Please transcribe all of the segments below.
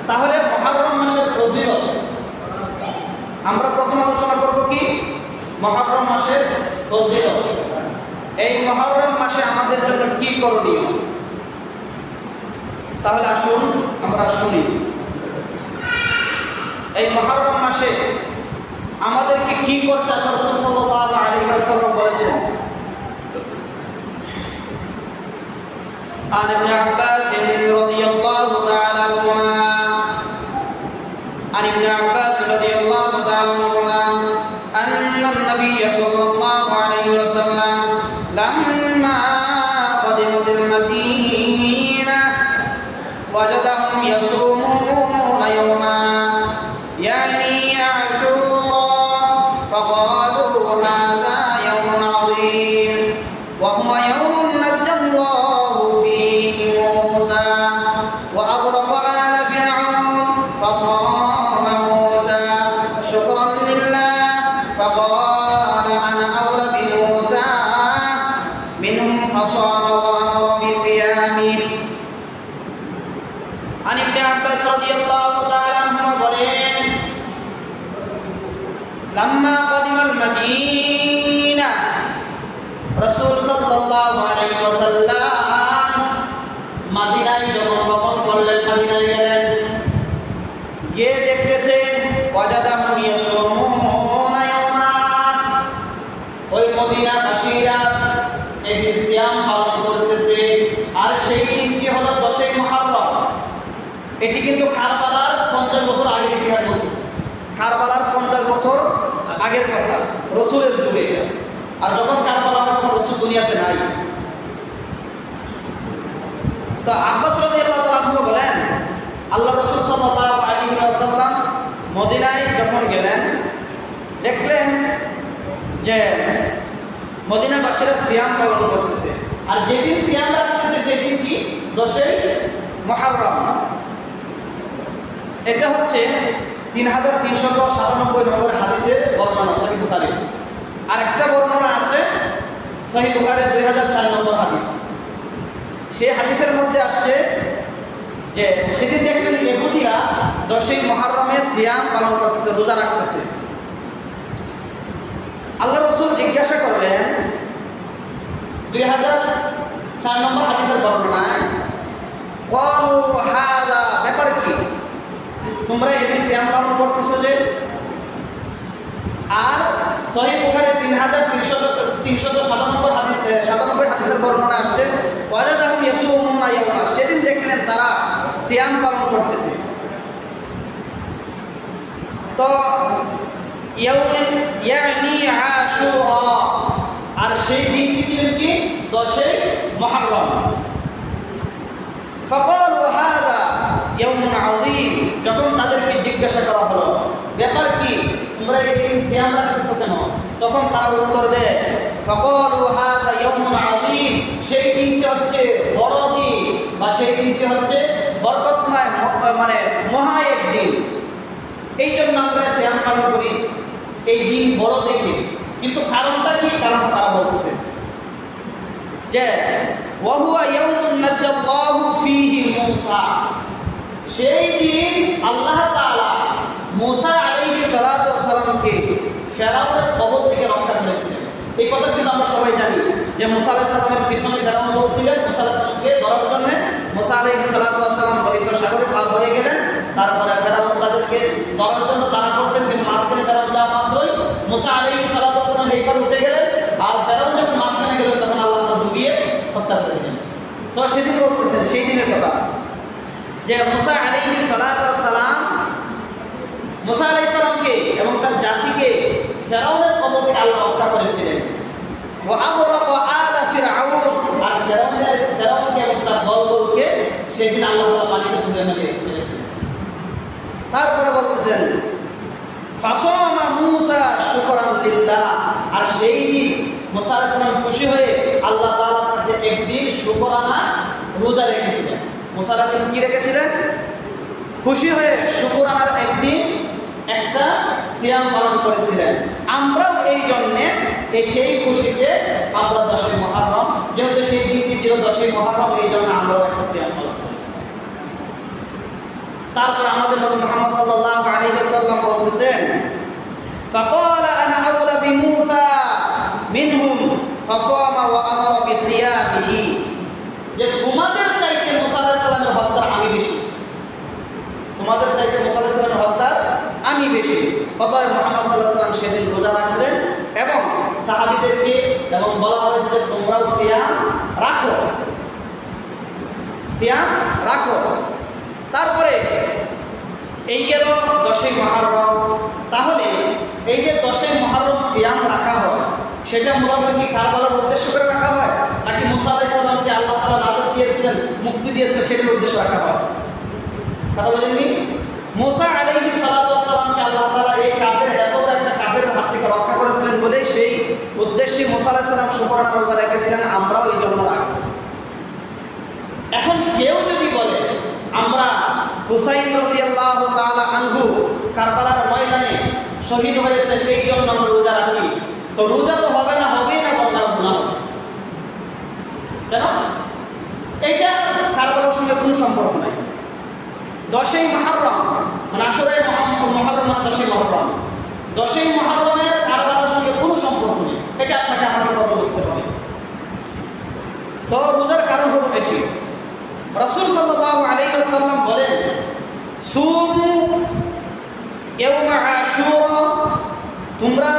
তাহলে মুহররম মাসের ফজিলত আমরা প্রথম আলোচনা করব কি মুহররম মাসের ফজিলত। এই মুহররম মাসে আমাদের জন্য কি করণীয়, তাহলে আসুন আমরা শুনি। এই মুহররম মাসে আমাদেরকে কি করতে আল্লাহ রাসূল সাল্লাল্লাহু আলাইহি ওয়াসাল্লাম বলেছেন। عن ابن عباس رضي الله تعالى عنهما عن ابن عباس رضي الله تعالى عنهما أن النبي صلى الله عليه وسلم لما قدمت المدينة وجدهم يصومون يوما يعني عاشوراء فقالوا هذا يوم عظيم وهو يوم نجى الله فيه موسى وأغرق آل فرعون فصام موسى شكرا لله فقال أنا أولى بموسى منهم فصام وأمر بصيامه عن ابن عباس رضي الله تعالى عنهما বলেন لما قدم المدينة রাসূল সাল্লাল্লাহু আলাইহি ওয়াসাল্লাম মদিনায় যখন গমন করলেন, মদিনায় গেলেন, গিয়ে দেখতেছেন ওয়াজাদাহুম ইয়াসুমুনা ইয়াওমা, ওই মদিনাবাসীরা একদিন সিয়াম পালন করতেছে, আর সেই দিনটি হলো 10ই মুহররম। এটি কিন্তু কারবালার 50 বছর আগের ইতিহাস বলতেছে, কারবালার 50 বছর আগের কথা, রাসূলের যুগে এটা। আর যখন কারবালা হয় তখন রাসূল দুনিয়াতে নাই। তো আব্বাস রাদিয়াল্লাহু তাআলা আনহু বলেন আল্লাহ রাসূল সাল্লাল্লাহু আলাইহি ওয়াসাল্লাম মদিনায় যখন গেলেন, দেখলেন যে মদিনাবাসীরা সিয়াম পালন করতেছে, আর যেদিন সিয়াম রাখতেছে সেদিন কি 10ই মুহররম। এটা হচ্ছে 3397 নম্বর হাদিসের বর্ণনা সহিহ বুখারী। আর একটা বর্ণনা আছে সহিহ বুখারীর 2004 নম্বর হাদিস। সেই হাদিসের মধ্যে আসছে যে সেদিন দেখলেন ইহুদিরা 10ই মুহররমে সিয়াম পালন করতেছে, রোজা রাখতেছে। আল্লাহ রাসূল জিজ্ঞাসা করলেন 2004 নম্বর হাদিসের বর্ণনায়, ক্বালু হাযা, ব্যাপার কি, তোমরা এদিন সিয়াম পালন করতেছো যে? আর সহিহ বুখারী 3397 হাদিসের বর্ণনা আসছে ওয়াজাদাহুম ইয়াসুমুনা ইয়াওমা, সেদিন দেখলেন তারা সিয়াম পালন করতেছে। তো ইয়ানি আশুরা, আর সেই দিনটি ছিল কি 10ই মুহররম। ফাকালু হাযা ইয়াউমুন আযীম, যখন তাদেরকে জিজ্ঞাসা করা হলো ব্যাপার কি, তোমরা এই দিন সিয়াম রাখতেছো কেন, তখন তারা উত্তর দেয় ফাকালু হাযা ইয়াউমুন আযীম, সেই দিনটি হচ্ছে বড় দিন, বা সেই দিনটি হচ্ছে বরকতময়, মানে মহা এক দিন, এই জন্য আমরা সিয়াম পালন করি, এই দিন বড় দেখে। কিন্তু কারণটা কি, কারণটা তারা বলতেছে যে ওয়া হুয়া ইয়াউমুন নাজ্জাল্লাহু ফীহি মূসা, সেই দিন আল্লাহ তাআলা মূসা আলাইহিস সালাতু ওয়াস সালামকে ফেরাউনের কবল থেকে রক্ষা করেছিলেন। এই কথা কিন্তু আমরা সবাই জানি যে মূসা আলাইহিস সালামের পিছনে ফেরাউন দৌড়ছিলেন মূসা আলাইহিস সালামকে ধরার জন্য। মূসা আলাইহিস সালাতু ওয়াস সালাম লোহিত সাগরে পার হয়ে গেলেন, তারপরে ফেরাউন তাদেরকে ধরার জন্য তারা করছেন, কিন্তু মাঝখানে ফেরাউন যাওয়া মাত্রই মূসা আলাইহিস সালাতু ওয়াস সালাম এই পারে উঠে গেলেন, আর ফেরাউন যখন মাঝখানে গেলেন তখন আল্লাহ তাআলা ডুবিয়ে হত্যা করে দিলেন। তো সেদিন বলতেছেন, সেই দিনের কথা যে মূসা আলাইহিস সালাতু ওয়াস সালাম মূসা আলাইহিস সালামকে এবং তার জাতিকে ফেরাউনের কবল থেকে আল্লাহ রক্ষা করেছিলেন। ওয়া আগরাকা আলা ফিরআউন, আর ফেরাউনকে এবং তার দলবলকে সেদিন আল্লাহ তাআলা পানিতে ডুবিয়ে মেরেছিলেন। তারপরে বলতেছেন ফাসামা মূসা শুকরান লিল্লাহ, আর সেই দিন মূসা আলাইহিস সালাম খুশি হয়ে আল্লাহ তাআলার কাছে একদিন শুকরানা রোজা রেখেছিলেন। মূসা আলাইহিস সালাম কি রেখেছিলেন? খুশি হয়ে শুকরানার একদিন একটা সিয়াম পালন করেছিলেন। আমরাও এই জন্যে সেই খুশিতে আমরা 10ই মুহররম, যেহেতু সেই দিনটি ছিল 10ই মুহররম, এই জন্য আমরাও একটা সিয়াম পালন করি। তারপর আমাদের নবী মুহাম্মদ সাল্লাল্লাহু আলাইহি ওয়াসাল্লাম বলতেছেন ফাকালা আনা আউলা বিমূসা মিনহুম ফাসামা ওয়া আমারা বিসিয়ামিহি, যে তোমাদের চাইতে মুসা আলাইহিস সালামের হত্যার আমি বেশি, তোমাদের চাইতে মুসা আলাইহিস সালামের হত্যার আমি বেশি। অতএব মুহাম্মদ সাল্লাল্লাহু আলাইহি ওয়াসাল্লাম সেদিন রোজা রাখলেন এবং সাহাবীদেরকে এবং বলা হয়েছে যে তোমরাও সিয়াম রাখো, সিয়াম রাখো। তারপরে এই গেল 10ই মুহররম। তাহলে এই যে 10ই মুহররম সিয়াম রাখা হয় সেটা মূলত কি কারবালার উদ্দেশ্য করে রাখা হয়, নাকি মুসা আলাইহিস সালামকে আল্লাহ তাআলা নাজাত দিয়েছিলেন, মুক্তি দিয়েছিলেন সেটার উদ্দেশ্যে রাখা হয়? কথা বলেননি? মুসা আলাইহিস সালামকে আল্লাহ তাআলা এই কাফের এত বড় একটা কাফেরের হাত থেকে রক্ষা করেছিলেন বলেই সেই উদ্দেশ্যে মুসা আলাইহিস সালাম শুকরানা রোজা রেখেছিলেন, আমরাও এই জন্য রাখি। এখন কেউ যদি বলে আমরা হুসাইন রাদিয়াল্লাহু তাআলা আনহু কারবালার ময়দানে শহীদ হয়েছেন এই জন্য আমরা রোজা রাখি, তো রোজা তো হবে না, হবেই না, বলার গুনাহ হবে। কেন? এইটা কারবালার সঙ্গে কোনো সম্পর্ক নাই। 10ই মুহররম মানে আশুরায়ে মুহররম মানে 10ই মুহররম, 10ই মুহররমের কারবালার সঙ্গে কোনো সম্পর্ক নেই। এটা আপনাকে আমাকে কথা বুঝতে হবে। তো রোজার কারণ হলো এটি। রাসূল সাল্লাল্লাহু আলাইহি ওয়াসাল্লাম বলেন সুমু ইয়াউমা আশুরা, তোমরা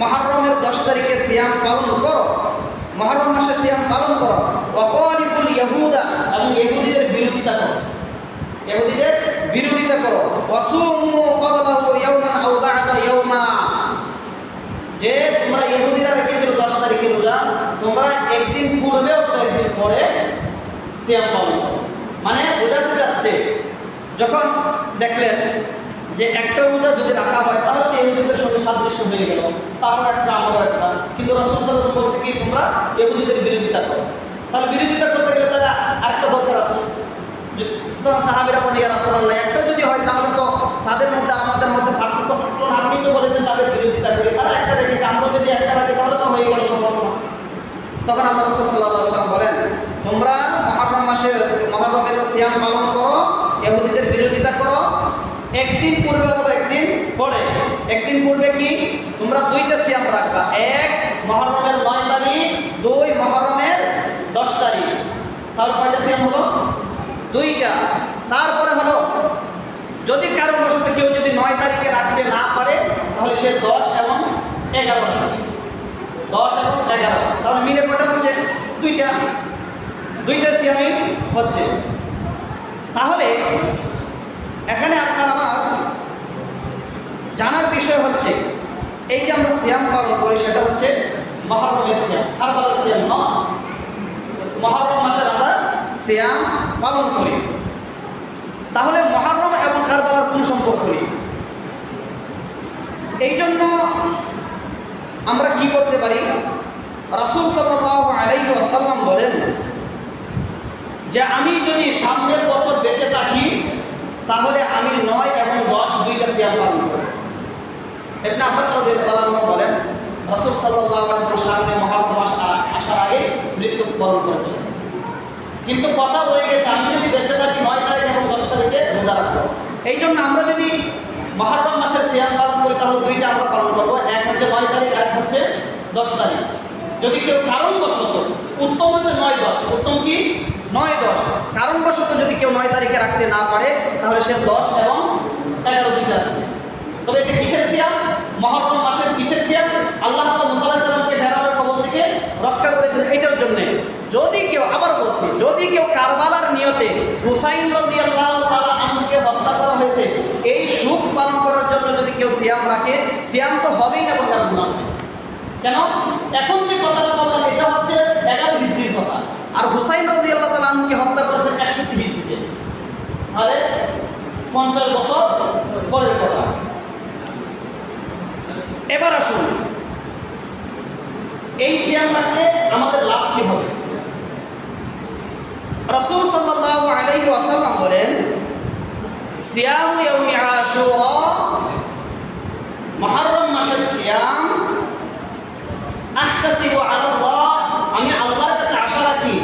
মুহররমের 10 তারিখে সিয়াম পালন করো, মুহররম মাসে সিয়াম পালন করো। ওয়া খালিফুল ইয়াহুদা, এবং ইহুদিদের বিরোধিতা করো, ইহুদিদের বিরোধিতা করো। ওয়া সুমু ক্বাবলাহু ইয়াওমান আও বা'দা ইয়াওমা, যে তোমরা ইহুদিরা রেখেছিল 10 তারিখে রোজা, তোমরা একদিন পূর্বে অথবা একদিন পরে সিয়াম পালন করো। মানে বোঝাতে চাচ্ছে যখন দেখলেন যে একটা রোজা যদি রাখা হয় তাহলে তো ইহুদিদের সঙ্গে সাদৃশ্য হয়ে গেল, তারও একটা আমারও একটা, কিন্তু রাসূল সাল্লাল্লাহু আলাইহি ওয়াসাল্লাম বলছে কি তোমরা ইহুদিদের বিরোধিতা করো। তাহলে বিরোধিতা করতে গেলে তাহলে আরেকটা দরকার আছে। তখন সাহাবীরা বলে ইয়া রাসূলুল্লাহ, একটা যদি হয় তাহলে তো তাদের মধ্যে আমাদের মধ্যে পার্থক্য থাকলো না, আপনি তো বলেছেন তাদের বিরোধিতা করি, তারা একটা রেখেছে, আমরা যদি একটা রাখি তাহলে তো হয়ে গেল সমস্যা। তখন আল্লাহ রাসূল সাল্লাল্লাহু আলাইহি ওয়াসাল্লাম বলেন তোমরা মুহররম মাসে মুহররমের সিয়াম পালন করো, ইহুদিদের বিরোধিতা করো, একদিন পূর্বে অথবা একদিন পরে। একদিন পূর্বে কি তোমরা 2টা সিয়াম রাখবা, 1 মুহররমের 9 তারিখ, 2 মুহররমের 10 তারিখ। তাহলে কয়টা সিয়াম হলো? 2টা। তারপরে হলো যদি কারণবশত কেউ যদি 9 তারিখে রাখতে না পারে তাহলে সে 10 এবং 11 রাখবে, 10 এবং 11, তাহলে মিলে কয়টা হচ্ছে? 2টা, 2টা সিয়ামই হচ্ছে। তাহলে এখানে আপনার আমার জানার বিষয় হচ্ছে এই যে আমরা সিয়াম পালন করি সেটা হচ্ছে মুহররমের সিয়াম, কারবালার সিয়াম নয়। মুহররম মাসের আমরা সিয়াম পালন করি। তাহলে মুহররম এবং কারবালার কোনো সম্পর্ক নেই। এই জন্য আমরা কি করতে পারি? রাসূল সাল্লাল্লাহু আলাইহি ওয়াসাল্লাম বলেন যে আমি যদি সামনের বছর বেঁচে থাকি তাহলে আমি 9 এবং 10 2টা সিয়াম পালন করব। ইবনে আব্বাস রাদিয়াল্লাহু আনহু বলেন রাসূল সাল্লাল্লাহু আলাইহি ওয়াসাল্লাম সামনে মুহররম মাস আসার আগে মৃত্যুবরণ করে ফেলেছেন, কিন্তু কথা হয়ে গেছে আমি যদি বেঁচে থাকি 9 তারিখ এবং 10 তারিখে রোজা রাখবো। এই জন্য আমরা যদি মুহররম মাসের সিয়াম পালন করি তাহলে 2টা আমরা পালন করবো, এক হচ্ছে 9 তারিখ আর এক হচ্ছে 10 তারিখ। যদি কেউ কারণবশত, উত্তম হচ্ছে 9-10, উত্তম কি 9-10, কারণবশত যদি কেউ 9 তারিখে রাখতে না পারে তাহলে সে 10 এবং 11 দিন রাখবে। তবে এটা কিসের সিয়াম? মুহররম মাসের কিসের সিয়াম? আল্লাহ তাআলা মুসা আলাইহিস সালামকে ফেরাউনের কবল থেকে রক্ষা করেছেন এটার জন্য। যদি কেউ, আবার বলছি, যদি কেউ কারবালার নিয়তে হুসাইন রাদিয়াল্লাহু তাআলা আনহুকে হত্যা করা হয়েছে এই সুখ পালন করার জন্য যদি কেউ সিয়াম রাখে, সিয়াম তো হবেই না, বলে গুনাহ হবে। কেন? এখন যে কথাটা বললাম এটা হচ্ছে 11 হিজরির কথা, আর হুসাইন রাদিয়াল্লাহু তাআলা আনহুকে হত্যা করেছেন 61 হিজরিতে, তাহলে 50 বছর পরের কথা। এবার আসুন এই সিয়াম রাখলে আমাদের লাভ কি হবে? রাসূল সাল্লাল্লাহু আলাইহি ওয়াসাল্লাম বলেন সিয়ামু ইয়াউমি আশুরা, মুহররম মাসের সিয়াম, আহতাসিবু আলাল্লাহ, আমি আল্লাহর কাছে আশা রাখি।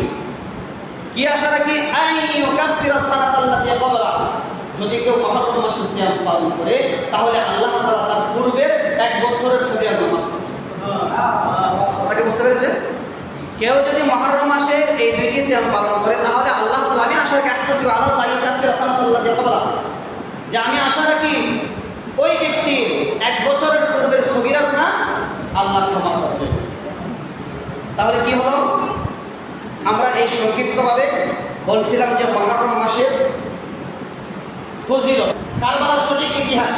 কি আশা রাখি? আন ইউকাফিরা সানাতাল্লাতী ক্বাবলা, যদি কেউ মুহররম মাসে সিয়াম পালন করে তাহলে আল্লাহ তাআলা তার পূর্বের 1 বছরের সগীরা গুনাহ মাফ করবেন। কথাকে বুঝতে পেরেছেন? কেউ যদি মুহররম মাসে এই দুইটি সিয়াম পালন করে তাহলে আল্লাহ তাআলা, আমি আশা রাখি আহতাসিবু আলাল্লাহি তাআলা সানাতুল্লাহি ক্বাবলা, যে আমি আশা রাখি ওই ব্যক্তি 1 বছরের পূর্বের সগীরা গুনাহ আল্লাহ ক্ষমা করবেন। তাহলে কি হলো? আমরা এই সংক্ষিপ্তভাবে বলছিলাম যে মুহররম মাসের ফজিলত, কারবালার সঠিক ইতিহাস।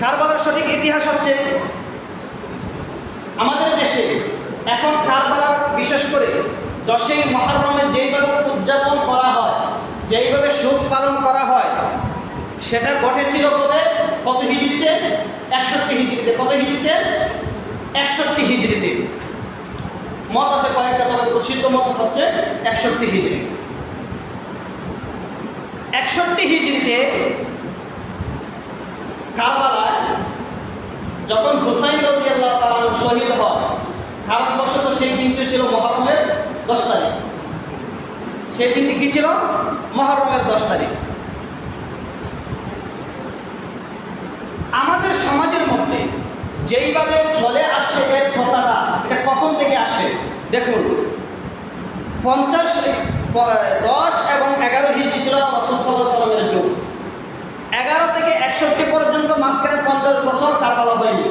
কারবালার সঠিক ইতিহাস হচ্ছে আমাদের দেশে এখন কারবালার বিশেষ করে 10ই মুহররমের যেইভাবে উদযাপন করা হয়, যেইভাবে শোক পালন করা হয়, সেটা ঘটেছিল কবে? কত হিজরিতে? 61 হিজরিতে। কত হিজরিতে? 61 হিজরিতে। মত আছে কয়েকটা, তবে প্রসিদ্ধ মত হচ্ছে 61 হিজরি। 61 হিজরিতে কারবালায় যখন হুসাইন রাদিয়াল্লাহু তাআলা শহীদ হয়, কারণবশত সেই দিনটি ছিল মুহররমের 10 তারিখ। সেই দিনটি কি ছিল? মুহররমের 10 তারিখ। আমাদের সমাজের মধ্যে যেইভাবে চলে আসছে এর কথাটা, এটা কখন থেকে আসে? দেখুন, 10 এবং 11 হিজরি ছিল রাসূল সাল্লাল্লাহু আলাইহি ওয়াসাল্লামের যুগ। 11 থেকে 61 পর্যন্ত মাঝখানে 50 বছর কারবালা হয়নি।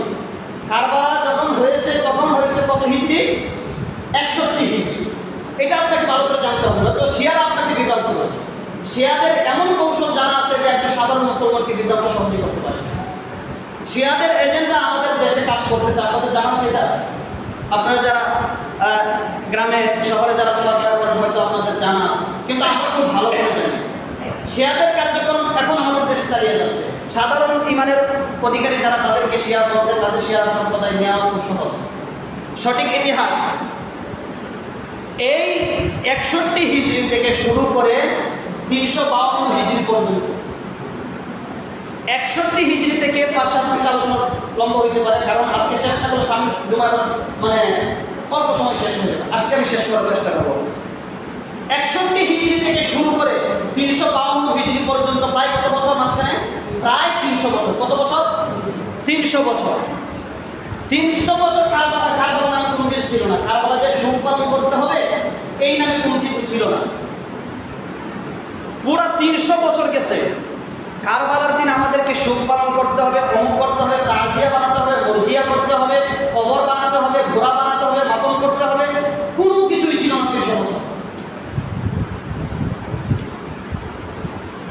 কারবালা যখন হয়েছে তখন হয়েছে কত হিজরি? 61 হিজরি। এটা আপনাকে ভালো করে জানতে হবে, তো শিয়ারা আপনাকে বিভ্রান্ত করবে। শিয়াদের এমন কৌশল জানা আছে যে একটা সাধারণ মুসলমানকে বিভ্রান্ত সহজে করতে পারে। শিয়াদের এজেন্টরা আমাদের দেশে কাজ করতেছে, আপনাদের জানা আছে এটা? আপনারা যারা গ্রামে শহরে যারা চলাফেরা করেন হয়তো আপনাদের জানা আছে, কিন্তু আমরা খুব ভালো করে জানি শিয়াদের কার্যক্রম এখন আমাদের দেশে চালিয়ে যাচ্ছে। সাধারণ ইমানের অধিকারী যারা, তাদেরকে শিয়া বলতে, তাদের শিয়া সম্প্রদায় নেওয়া খুব সহজ। সঠিক ইতিহাস এই 61 হিজরি থেকে শুরু করে 352 হিজরি পর্যন্ত। 61 হিজরি থেকে 5-7 মিনিট আলোচনা লম্বা হইতে পারে, কারণ আজকে শেষ না করলে সামনে জুমার মানে অল্প সময় শেষ হয়ে যাবে। আজকে আমি শেষ করার চেষ্টা করবো। 61 হিজরি থেকে শুরু করে 352 হিজরি পর্যন্ত প্রায় কত বছর মাঝখানে? প্রায় 300 বছর। কত বছর? 300 বছর। 300 বছর কারবালা নামে কোনো কিছু ছিল না। কারবালা যে শোক পালন করতে হবে এই নামে কোনো কিছু ছিল না। পুরা 300 বছর গেছে। কারবালার দিন আমাদেরকে শোক পালন করতে হবে, অমুক করতে হবে, তাজিয়া বানাতে হবে, মরজিয়া করতে হবে, কবর বানাতে হবে, ঘোড়া বানাতে হবে, মাতম করতে হবে, কোনো কিছুই ছিল না 300 বছর।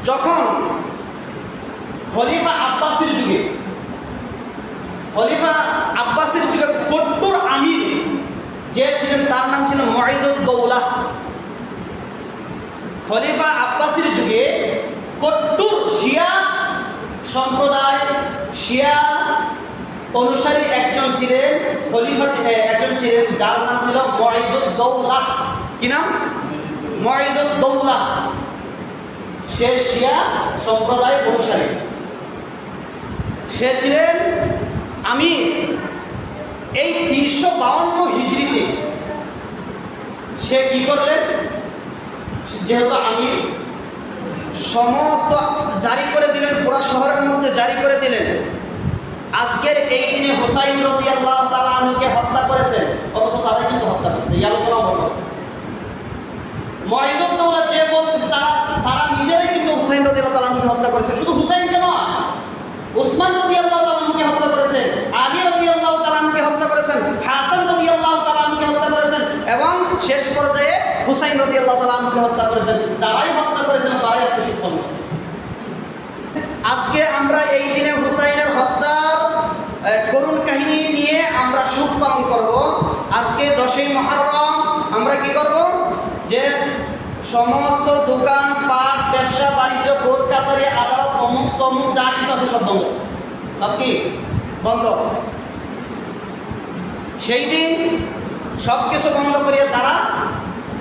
যখন খলিফা আব্বাসীর যুগে, কট্টর আমির যে ছিলেন তার নাম ছিল মুঈদুদ্দৌলা। খলিফা আব্বাসীর যুগে কট্টর শিয়া সম্প্রদায়, শিয়া অনুসারী একজন ছিলেন, খলিফা একজন ছিলেন যার নাম ছিল মুঈদুদ্দৌলা। কি নাম? মুঈদুদ্দৌলা। সে শিয়া সম্প্রদায় অনুসারী, সে ছিলেন আমির। এই 352 হিজরিতে সে কি করলেন? যেহেতু আমির, সমস্ত জারি করে দিলেন, পুরা শহরের মধ্যে জারি করে দিলেন, আজকের এই দিনে হুসাইন রাদিয়াল্লাহু তাআলা আনহুকে হত্যা করেছেন, অথচ তারা কিন্তু হত্যা করেছে। এই আলোচনা বলো। মুঈদুদ্দৌলা যে বলতেছে তারা নিজেরাই কিন্তু হুসাইন রাদিয়াল্লাহু তাআলা আনহুকে হত্যা করেছে। শুধু হুসাইনকে নয়, উসমান রাদিয়াল্লাহু তাআলা আনহুকে হত্যা করেছেন, আলী রাদিয়াল্লাহু তাআলা আনহুকে হত্যা করেছেন, হাসান রাদিয়াল্লাহু তাআলা আনহুকে হত্যা করেছেন, এবং শেষ পর্যায়ে হুসাইন রাদিয়াল্লাহু তাআলা আনহুকে হত্যা করেছেন। যারাই হত্যা করেছেন তারাই আজকে সুফল। আজকে আমরা এই দিনে হুসাইনের হত্যার করুণ কাহিনী নিয়ে আমরা শোক পালন করব। আজকে 10ই মুহররম আমরা কি করব? যে সমস্ত দোকান পাট, ব্যবসা বাণিজ্য, কোর্ট কাছারি, আদালত, অমুক তমুক যা কিছু আছে সব বন্ধ। সব কি বন্ধ? সেই দিন সব কিছু বন্ধ করিয়ে তারা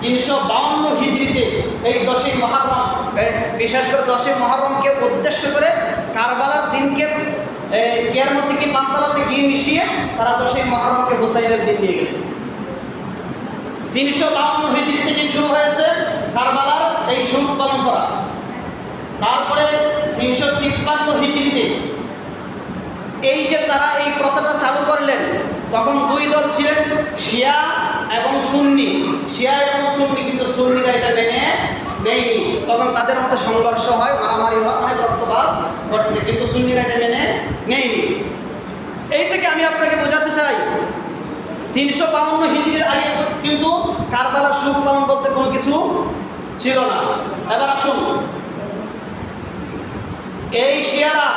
352 হিজরিতে এই 10ই মুহররম, বিশেষ করে 10ই মুহররমকে উদ্দেশ্য করে কারবালার দিনকে কেয়ার মধ্যে কি পান্তালাতে গিয়ে মিশিয়ে তারা 10ই মুহররমকে হুসাইনের দিন নিয়ে গেলেন। 352 হিজরি থেকে শুরু হয়েছে কারবালার এই শোক পালন করা। 353 হিজরিতে এই যে তারা এই প্রথাটা চালু করলেন, তখন দুই দল ছিলেন, শিয়া এবং সুন্নি। শিয়া এবং সুন্নি, কিন্তু সুন্নিরা এটা মেনে নেয়নি। তখন তাদের মধ্যে সংঘর্ষ হয়, মারামারি হয়, অনেক রক্তপাত ঘটছে, কিন্তু সুন্নিরা এটা মেনে নেয়নি। এই থেকে আমি আপনাকে বোঝাতে চাই 352 হিজরির আগে কিন্তু কারবালার শোক পালন বলতে কোনো কিছু ছিল না। এবার আসুন, এই শিয়ারা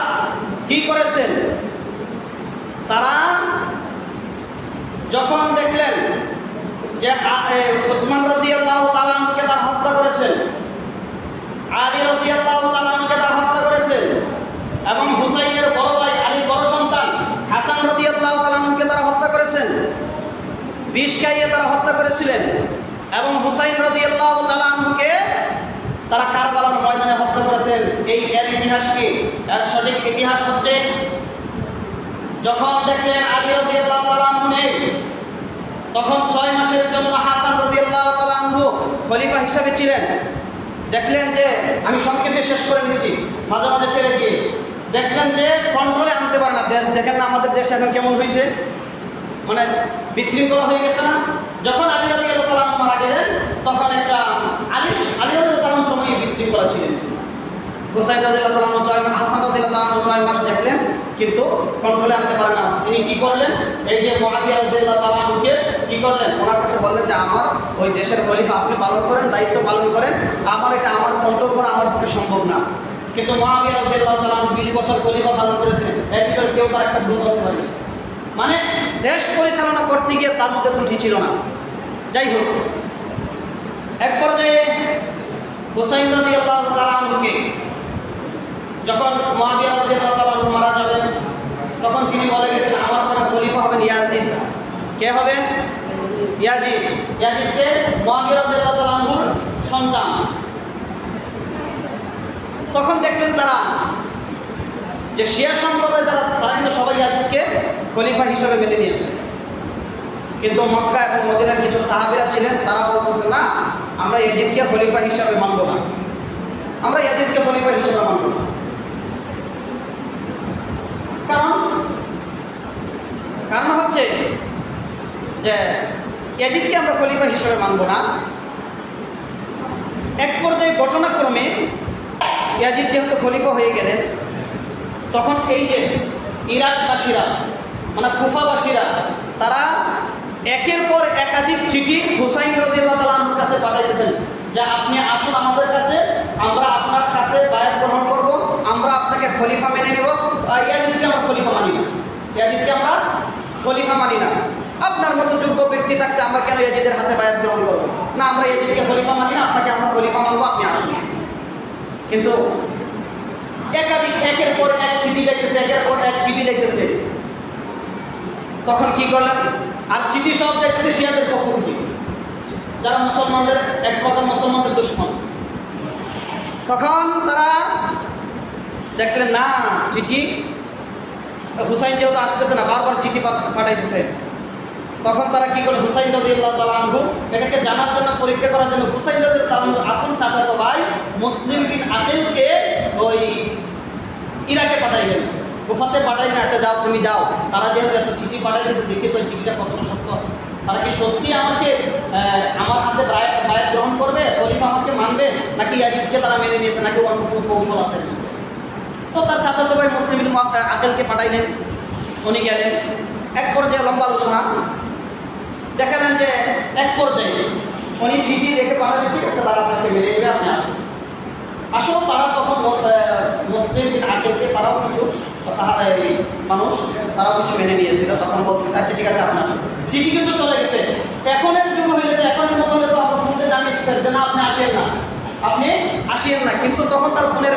কি করেছেন, তারা যখন দেখলেন যে ওসমান রাদিয়াল্লাহু তাআলা আনহুকে তার হত্যা করেছেন, আলী রাদিয়াল্লাহু তাআলা আনহুকে তার হত্যা করেছেন, এবং হুসাইনের বড় ভাই আলীর বড় সন্তান হাসান রাদিয়াল্লাহু তাআলা আনহুকে তারা হত্যা করেছেন, বিষ খাইয়ে তারা হত্যা করেছিলেন, এবং হুসাইন রাদিয়াল্লাহু তাআলা আনহুকে তারা কারবালার ময়দানে হত্যা করেছেন। এর ইতিহাস কি? এর সঠিক ইতিহাস হচ্ছে, যখন দেখলেন আলী রাদিয়াল্লাহু তাআলা আনহু নেই, তখন 6 মাসের জন্য হাসান রাদিয়াল্লাহু তাআলা আনহু খলিফা হিসাবে ছিলেন। দেখলেন যে, আমি সংক্ষেপে শেষ করে নিচ্ছি, মাঝে মাঝে ছেড়ে দিয়ে, দেখলেন যে কন্ট্রোলে আনতে পারে না দেশ। দেখেন না আমাদের দেশ এখন কেমন হয়েছে, মানে বিশৃঙ্খলা হয়ে গেছে না। যখন আলী রাদিয়াল্লাহু তাআলা আনহু মারা গেলেন, তখন একটা আলী রাদিয়াল্লাহু তাআলা আনহুর সময় বিশৃঙ্খলা ছিলেন। হুসাইন রাদিয়াল্লাহু তাআলা আনহু 6 মাস, হাসান রাদিয়াল্লাহু তাআলা আনহু 6 মাস দেখলেন, কিন্তু কন্ট্রোলে আনতে পারে না। তিনি কি করলেন, এই যে মুআবিয়া রাদিয়াল্লাহু তাআলা আনহুকে কি করলেন, ওনার কাছে বললেন যে আমার ওই দেশের খলিফা আপনি পালন করেন, দায়িত্ব পালন করেন, আমার এটা আমার কন্ট্রোল করা আমার পক্ষে সম্ভব না। কিন্তু মুআবিয়া রাদিয়াল্লাহু তাআলা আনহু 20 বছর খলিফা পালন করেছেন, এর ভিতরে কেউ তার একটা ভুল করতে পারেনি। মানে দেশ পরিচালনা করতে গিয়ে তার মধ্যে ত্রুটি ছিল না। যাই হোক, এক পর্যায়ে হুসাইন রাদিয়াল্লাহু তাআলা আনহুকে যখন মুআবিয়া রাদিয়াল্লাহু তাআলা আনহু মারা যাবেন, তখন তিনি বলে গেছেন আমার পরে খলিফা হবেন ইয়াজিদ। কে হবেন? ইয়াজিদ। ইয়াজিদকে মুআবিয়া রাদিয়াল্লাহু তাআলা আনহুর সন্তান। তখন দেখলেন তারা যে শিয়া সম্প্রদায় যারা, তারা কিন্তু সবাই ইয়াজিদকে খলিফা হিসেবে মেনে নিয়েছে। কিন্তু মক্কা এবং মদিনার কিছু সাহাবীরা ছিলেন, তারা বলতেছে না, আমরা ইয়াজিদকে খলিফা হিসেবে মানব না, আমরা ইয়াজিদকে খলিফা হিসেবে মানব না। কারণ হচ্ছে যে ইয়াজিদকে আমরা খলিফা হিসেবে মানব না। এক পর্যায়ে ঘটনাক্রমে ইয়াজিদ যেহেতু খলিফা হয়ে গেলেন, তখন এই যে ইরাকবাসীরা, মানে কুফাবাসীরা, তারা একের পর একাধিক চিঠি হুসাইন রাদিয়াল্লাহু তাআলা আনহুর কাছে পাঠাইতেছেন যে আপনি আসুন আমাদের কাছে, আমরা আপনার কাছে বায়াত গ্রহণ করব, আমরা আপনাকে খলিফা মেনে নেব। ইয়াজিদকে আমরা খলিফা মানি না, ইয়াজিদকে আমরা খলিফা মানি না। আপনার মতো যোগ্য ব্যক্তি থাকতে আমরা কেন ইয়াজিদের হাতে বায়াত গ্রহণ করব? না, আমরা ইয়াজিদকে খলিফা মানি না, আপনাকে আমরা খলিফা মানবো, আপনি আসুন। কিন্তু একের পর এক চিঠি যাইতেছে, একের পর এক চিঠি যাইতেছে। তখন কি করলেন, আর চিঠি সব যাইতেছে শিয়াদের পক্ষ থেকে, যারা মুসলমানদের এক প্রকার মুসলমানদের দুশমন। তখন তারা দেখলেন না, চিঠি হুসাইন যেহেতু আসতেছে না, বারবার চিঠি পাঠাইতেছে। তখন তারা কি করলেন, হুসাইন রাদিয়াল্লাহু তাআলা আনহু এটাকে জানার জন্য, পরীক্ষা করার জন্য হুসাইন রাদিয়াল্লাহু তাআলা আনহু আপন চাচাতো ভাই মুসলিম বিন আকিলকে ওই ইরাকে পাঠাইলেন, কুফাতে পাঠাইলেন। আচ্ছা যাও, তুমি যাও, তারা যেহেতু এত চিঠি পাঠাইতেছে, দেখি তো চিঠিটা কতটা সত্য, তারা কি সত্যি আমাকে আমার হাতে বায়াত গ্রহণ করবে, খলিফা আমাকে মানবে, নাকি ইয়াজিদকে তারা মেনে নিয়েছে, নাকি অন্য কোনো কৌশল আছে। তো তার চাচাতো ভাই মুসলিম বিন আকিলকে পাঠাইলেন, উনি গেলেন। এক পর্যায়ে লম্বা আলোচনা, দেখালেন যে এক পর্যায়ে উনি চিঠি দেখে পাঠালেন, ঠিক আছে তারা আপনাকে মেনে নেবে, আপনি আসুন। আসলে তারা তখন মুসলিম বিন আকিলকে, তারাও কিছু মানুষ, তারাও কিছু মেনে নিয়েছিল। তখন বলতেছে আচ্ছা ঠিক আছে আপনি আসুন। চিঠি কিন্তু চলে গেছে। এখনের যুগ হইলে যে এখনের মতো হলে তো আমরা ফোনতে জানিয়ে দিতেন যে না আপনি আসেন না, আপনি আসিয়েন না। কিন্তু তখন তার ফোনের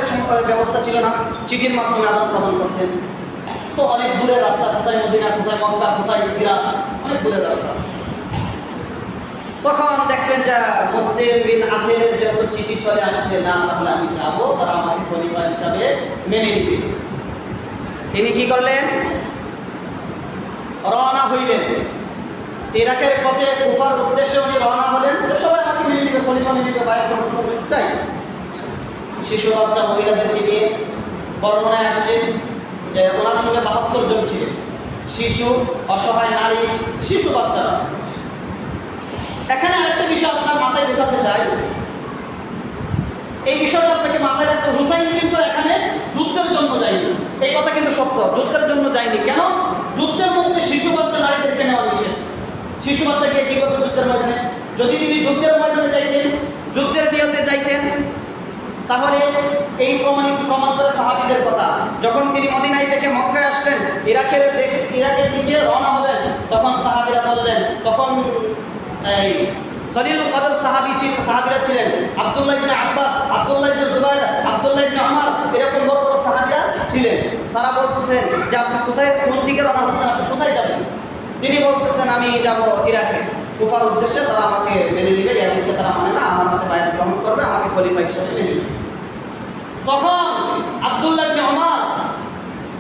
ব্যবস্থা ছিল না, চিঠির মাধ্যমে আদান প্রদান করতেন। তো অনেক দূরের রাস্তা, কোথায় মদিনা, কোথায় মক্কা, কোথায় ইরাক, অনেক দূরের রাস্তা। তখন দেখলেন যে মুসলিম বিন আকিলের যেহেতু চিঠি চলে আসলে, না তাহলে আমি যাবো, তারা আমাকে খলিফা হিসাবে মেনে নিবে। তিনি কি করলেন, রওনা হইলেন ইরাকের পথে, কুফার উদ্দেশ্যে উনি রওনা হলেন। সবাই আমাকে মেনে নিবে, খলিফা মেনে নিবে, বায়াত গ্রহণ করবে। তাই শিশু বাচ্চা মহিলাদেরকে নিয়ে বর্ণনায় আসছে যে ওনার সঙ্গে ৭২ জন ছিলেন, শিশু, অসহায় নারী, শিশু বাচ্চারা। এখানে আরেকটা বিষয় আপনার মাথায় ঢোকাতে চাই, এই বিষয়টা আপনাকে মাথায় রাখতে। হুসাইন কিন্তু এখানে যুদ্ধের জন্য যায়নি, এই কথা কিন্তু সত্য, যুদ্ধের জন্য যায়নি। কেন? যুদ্ধের মধ্যে শিশু বাচ্চা নারীদেরকে নেওয়া নিষেধ। শিশু বাচ্চাকে কি করবে যুদ্ধের ময়দানে? যদি তিনি যুদ্ধের ময়দানে যাইতেন, যুদ্ধের নিয়তে যাইতেন, তাহলে এই প্রমাণ করে সাহাবীদের কথা। যখন তিনি মদিনায় থেকে মক্কায় আসলেন, ইরাকের দিকে রওনা হবেন, তখন সাহাবীরা বললেন, তখন এই সলিল কদর সাহাবীরা ছিলেন, আব্দুল্লাহ ইবনে আব্বাস, আব্দুল্লাহ ইবনে জুবাইর, আব্দুল্লাহ ইবনে ওমর, এরকম বড় বড় সাহাবীরা ছিলেন। তারা বলতেছেন যে আপনি কোথায়, কোন দিকে রওনা হচ্ছেন, আপনি কোথায় যাবেন? তিনি বলতেছেন আমি যাব ইরাকে, কুফার উদ্দেশ্যে। তারা আমাকে মেনে নেবে, ইয়াজিদকে তারা মানে না, আমার হাতে বায়াত গ্রহণ করবে, আমাকে খলিফা হিসেবে মেনে নেবে। তখন আব্দুল্লাহ ইবনে ওমর,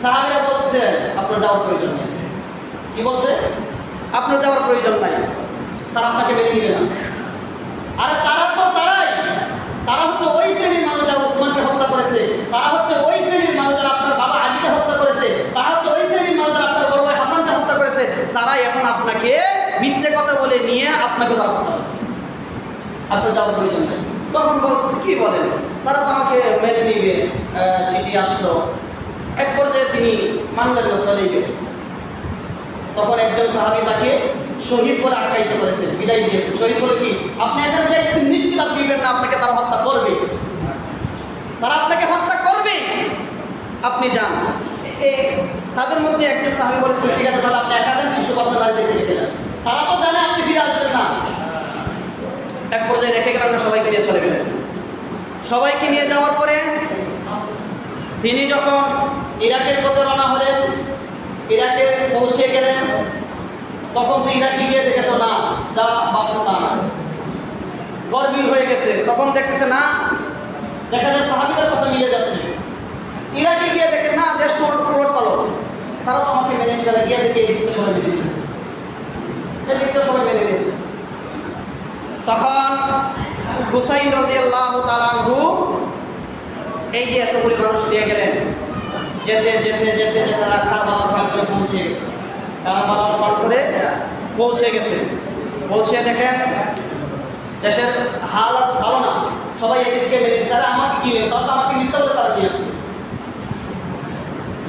সাহাবীরা বলছে আপনার যাওয়ার প্রয়োজন নেই। কি বলছে? আপনার যাওয়ার প্রয়োজন নাই, তারা আপনাকে মেনে নেবে না। আর তারা হচ্ছে ওই শ্রেণীর মানুষ যারা ওসমানকে হত্যা করেছে, তারা হচ্ছে ওই শ্রেণীর মানুষ যারা আপনার বাবা আলীকে হত্যা করেছে, তারা হচ্ছে ওই শ্রেণীর মানুষ যারা আপনার বড় ভাই হাসানকে হত্যা করেছে। তারাই এখন আপনাকে মিথ্যে কথা বলে নিয়ে আপনাকে তারা হত্যা করে, আপনার যাওয়ার প্রয়োজন নেই। তখন বলতেছে কি বলেন, তারা তো আমাকে মেনে নিবে, চিঠি আসলো। এক পর্যায়ে তিনি মানলেন না, চলে গেলেন। তখন একজন সাহাবী তাকে শহীদ বলে আখ্যায়িত করেছেন, বিদায় দিয়েছেন। শহীদ বলে কি, আপনি এখানে যাইছেন, নিশ্চিত আর ফিরবেন না, আপনাকে তারা হত্যা করবে, তারা আপনাকে হত্যা করবে, আপনি যান। তাদের মধ্যে একজন সাহাবী বলেছেন ঠিক আছে, তাহলে আপনি একা যান, শিশু বাচ্চা নারীদেরকে রেখে যান, তারা তো জানে আপনি ফিরে আসবেন না। এক পর্যায়ে রেখে গেলেন না, সবাইকে নিয়ে চলে গেলেন। সবাইকে নিয়ে যাওয়ার পরে তিনি যখন ইরাকের পথে রওনা হলেন, ইরাকে পৌঁছে গেলেন, তখন তো ইরাকে গিয়ে দেখে তো না, যা ভাবছে তা না, গরমিল হয়ে গেছে। তখন দেখতেছে না, দেখা যায় সাহাবীদের কথা মিলে যাচ্ছে। ইরাকে গিয়ে দেখে না, দেশ তো উলট পালট, তারা তো আমাকে মেনে নিয়ে গিয়ে দেখে এই দিকটা সবাই মেনে নিয়েছে, এই দিকটা সবাই মেনে নিয়েছে। তখন হুসাইন রাদিয়াল্লাহু তাআলা আনহু এই যে এতগুলি মানুষ নিয়ে গেলেন, যেতে যেতে যেতে যেতে কারবালার প্রান্তরে পৌঁছে গেছে। কারবালার প্রান্তরে পৌঁছে গেছে, পৌঁছে দেখেন দেশের হালত ভালো না, সবাই এদিকে মেনে নিচ্ছে, আরে আমাকে কি নেই, তখন আমাকে মিথ্যা বলে তারা নিয়ে আসবে।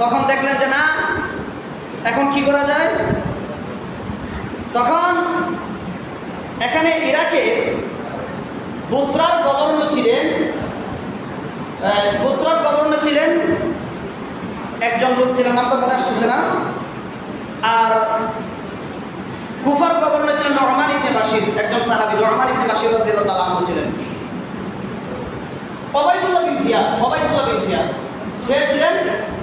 তখন দেখলেন যে না, এখন কি করা যায়। তখন এখানে ইরাকে বুসরার গভর্নর ছিলেন একজন লোক ছিলেন, নামটা মনে আসতেছে না। আর কুফার গভর্নর ছিলেন নু'মান ইবনে বাশির, একজন সাহাবী, নু'মান ইবনে বাশির রাদিয়াল্লাহু তাআলা আনহু ছিলেন। ওবাইদুল্লাহ বিন জিয়াদ সে ছিলেন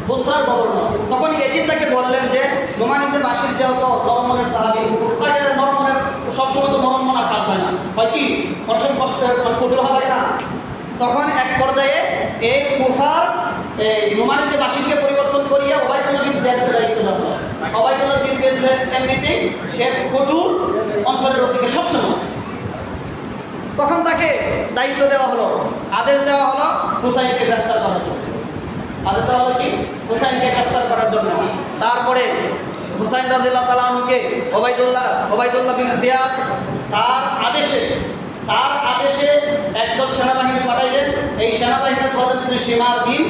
বুসরার গভর্নর। তখন ইয়াজিদ তাকে বললেন যে নু'মান ইবনে বাশির যেহেতু নরমনের সাহাবী, তাকে নরমনের সবসময় তো নরম মনের কাজ হয় না, হয় কি অনেক সময় কষ্ট কঠিন হওয়া যায় না। তখন এক পর্যায়ে এই কুফার নু'মান ইবনে বাশিরকে পরিবর্তন করিয়া ওবাইদুল্লাহ বিন জিয়াদের দায়িত্ব দেওয়া হয়। ওবাইদুল্লাহ বিন জিয়াদ এমনিতেই সে কঠোর অন্তরের অধিকারী সবসময়। তখন তাকে দায়িত্ব দেওয়া হলো, আদেশ দেওয়া হলো হুসাইনকে গ্রেফতার করার জন্য। আদেশ দেওয়া হলো কি, হুসাইনকে গ্রেফতার করার জন্য। তারপরে হুসাইন রাদিয়াল্লাহু তাআলা আনহুকে ওবাইদুল্লাহ বিন জিয়াদ তার আদেশে একদল সেনাবাহিনী পাঠাইলেন। এই সেনাবাহিনীর প্রধান ছিলেন শিমার বিন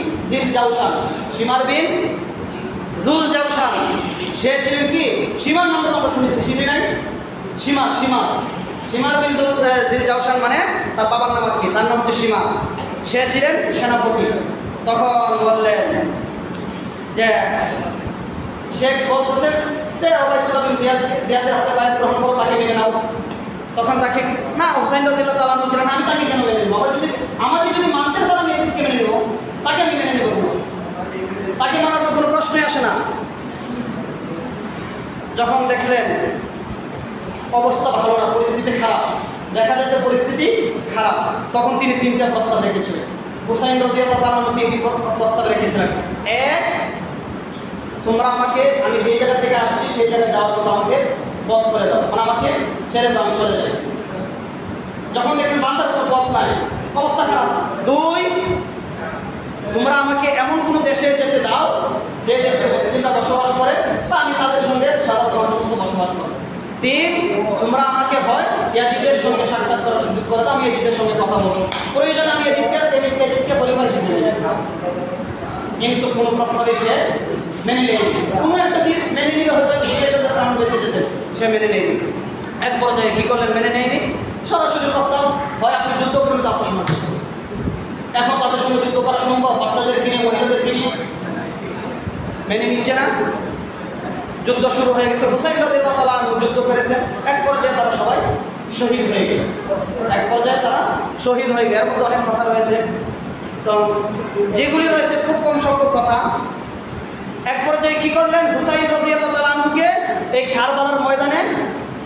যুল জাওশান। সে ছিলেন কি, সীমার নামটা আমরা শুনেছি, চিনি নাই, শিমার বিন যুল জাওশান মানে তার বাবার নাম কি, তার নাম হচ্ছে সীমা। সে ছিলেন সেনাপতি। তখন বললেন যে শেখ বলতেছেন যে ওবাইদুল্লাহ বিন জিয়াদের হাতে বায়াত গ্রহণ করো, তাকে মেনে নাও। তখন তাকে না, হুসাইন রাদিয়াল্লাহু তাআলা আনহু ছিলেন, আমি তাকে কেন মেনে নেব, আমাকে যদি মানতে তাহলে আমি এদিকে মেনে নেব, তাকে আমি মেনে নেব, তাকে মানার তো কোনো প্রশ্নই আসে না। যখন দেখলেন অবস্থা ভালো না, পরিস্থিতি খারাপ, দেখা যায় যে পরিস্থিতি খারাপ, তখন তিনি 3টা প্রস্তাব রেখেছিলেন। হুসাইন রাদিয়াল্লাহু তাআলা আনহু 3টি প্রস্তাব রেখেছিলেন। এক, তোমরা আমাকে, আমি যে জায়গা থেকে আসছি সেই জায়গায় যাওয়ার জন্য আমাকে বধ করে দাও, মানে আমাকে ছেড়ে দাও, আমি চলে যাই। যখন দেখেন বাঁচার কোনো পথ নাই, অবস্থা খারাপ। 2, তোমরা আমাকে এমন কোনো দেশে যেতে দাও যে দেশে মুসলিমরা বসবাস করে বা আমি তাদের সঙ্গে সারা মানুষের মতো বসবাস করি। 3, তোমরা আমাকে হয় ইয়াজিদের সঙ্গে সাক্ষাৎ করার সুযোগ করে দাও, আমি ইয়াজিদের সঙ্গে কথা বলবো, প্রয়োজন আমি ইয়াজিদকে পরিবার হিসেবে নেব। কিন্তু কোনো প্রস্তাবে সে মেনে নেয়নি। কোনো একটা দিন মেনে নিলে হয়তো প্রাণ বেঁচে যেতে, সে মেনে নেয়নি। এক পর্যায়ে কী করলেন, মেনে নেয়নি, সরাসরি প্রস্তাব হয় আপনি যুদ্ধ করুন তা আপনার সমাজ। এখন তাদের সঙ্গে যুদ্ধ করা সম্ভব, বাচ্চাদেরকে নিয়ে মহিলাদেরকে নিয়ে, মেনে নিচ্ছে না। যুদ্ধ শুরু হয়ে গেছে, হুসাইন রাদিয়াল্লাহু তাআলা আনহু যুদ্ধ করেছেন। এক পর্যায়ে তারা সবাই শহীদ হয়ে গেল, এর মধ্যে অনেক কথা রয়েছে, তো যেগুলি রয়েছে খুব কম সংখ্যক কথা। এক পর্যায়ে কী করলেন, হুসাইন রাদিয়াল্লাহু তাআলা আনহুকে এই কারবালার ময়দানে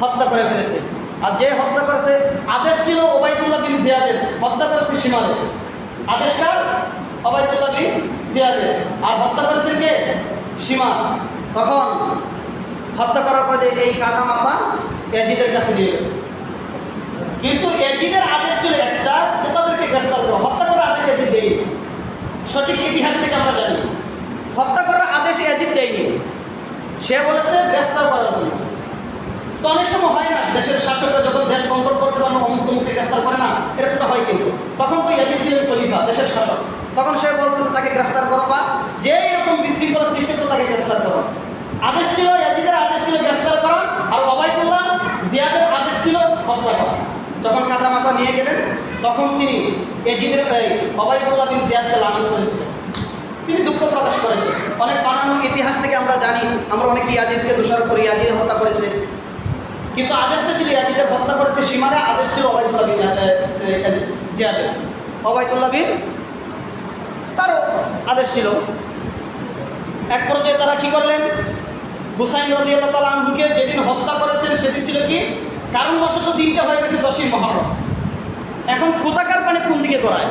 হত্যা করে ফেলেছে। আর যে হত্যা করেছে, আদেশ ছিল ওবাইদুল্লাহ বিন জিয়াদের, হত্যা করেছে সীমারে, আদেশটা ওবাইদুল্লাহ বিন জিয়াদের, আর হত্যা করেছেন কে, সীমা। তখন হত্যা করার পরে এই কাটা মাথা ইয়াজিদের কাছে দিয়ে গেছে। কিন্তু ইয়াজিদের আদেশ ছিল একটা, যে তাদেরকে গ্রেফতার করো, হত্যা করার আদেশ ইয়াজিদ দেয়নি। সঠিক ইতিহাস থেকে আমরা জানি হত্যা করার আদেশ ইয়াজিদ দেয়নি, সে বলেছে গ্রেফতার করার জন্য। তো অনেক সময় হয় না, দেশের শাসকরা যখন দেশ কন্ট্রোল করতে পারে অমুক তমুককে গ্রেফতার করে না, এরকমটা হয়। কিন্তু তখন তো ইয়াজিদ ছিলেন খলিফা, দেশের শাসক, তখন সে বলতেছে তাকে গ্রেফতার করো, বা যে এরকম বিশৃঙ্খলা সৃষ্টি করে তাকে গ্রেফতার করো। আদেশ ছিল, ইয়াজিদের আদেশ ছিল গ্রেফতার করা, আর ওবাইদুল্লাহ জিয়াদের আদেশ ছিল হত্যা করা। যখন কাটা মাথা নিয়ে গেলেন, তখন তিনি ইয়াজিদের ওবাইদুল্লাহ বিন জিয়াদকে লালন করেছিলেন, তিনি দুঃখ প্রকাশ করেছেন। অনেক বানানো ইতিহাস থেকে আমরা জানি, আমরা অনেকে ইয়াজিদকে দোষারোপ করি, ইয়াজিদ হত্যা করেছে, কিন্তু আদেশটা ছিল ইয়াজিদের হত্যা করেছে সীমারে, আদেশ ছিল ওবাইদুল্লাহ বিন জিয়াদের, ওবাইদুল্লাহ বিন তারও আদেশ ছিল। এক পর্যায়ে তারা কী করলেন, হুসাইন রাদিয়াল্লাহু তাআলা আনহুকে যেদিন হত্যা করেছেন সেদিন ছিল কি, কারণবশত দিনটা হয়ে গেছে 10ই মুহররম। এখন কোথাকার পানি কোন দিকে করায়,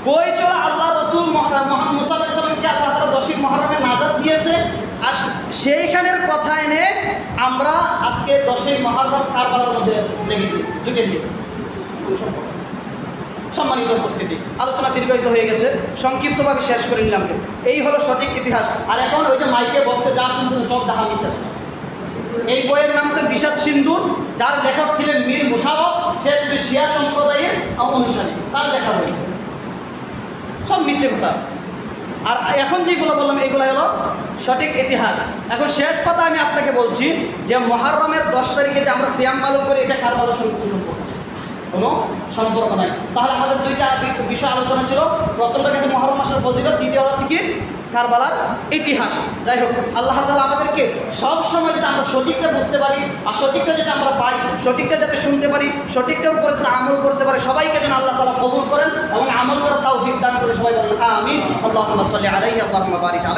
কই চলা আল্লাহ রসুল মুহাম্মদ মুসা আলাইহিস সালামকে আল্লাহ তাআলা 10ই মুহররমে নাজাত দিয়েছে, আর সেইখানের কথা এনে আমরা আজকে 10ই মুহররম কারবালার মধ্যে জুটে দিয়েছি। সম্মানিত উপস্থিতি, আলোচনা দীর্ঘায়িত হয়ে গেছে, সংক্ষিপ্তভাবে শেষ করে নিলাম। এই হলো সঠিক ইতিহাস। আর এখন ওই যে মাইকে বক্সে যা শুনতেন সব ডাহা মিথ্যা। এই বইয়ের নাম হচ্ছে বিষাদ সিন্ধুর, যার লেখক ছিলেন মীর মুশাররফ, সে শিয়া সম্প্রদায়ের অনুসারী, তার লেখা বই, সব মিথ্যে কথা। আর এখন যেগুলো বললাম এইগুলো হলো সঠিক ইতিহাস। এখন শেষ কথা আমি আপনাকে বলছি যে মুহররমের 10 তারিখে যে আমরা সিয়াম পালন করি, এটা কারবালার সঙ্গে কোনো সম্পর্ক নাই। তাহলে আমাদের দুইটা বিষয় আলোচনা ছিল, প্রথমটা হচ্ছে মুহররম মাসের ফজিলত, দ্বিতীয় হচ্ছে কি কারবালার ইতিহাস। যাই হোক, আল্লাহ তাআলা আমাদেরকে সব সময় যাতে আমরা সঠিকটা বুঝতে পারি, আর সঠিকটা যাতে আমরা পাই, সঠিকটা যাতে শুনতে পারি, সঠিকটার উপরে যাতে আমল করতে পারি, সবাইকে যেন আল্লাহ তাআলা কবুল করেন এবং আমল করার তৌফিক দান করে। সবাই বলেন আমিন। আল্লাহুম্মা সাল্লি আলাইহি, আল্লাহুম্মা বারিক আলাইহি।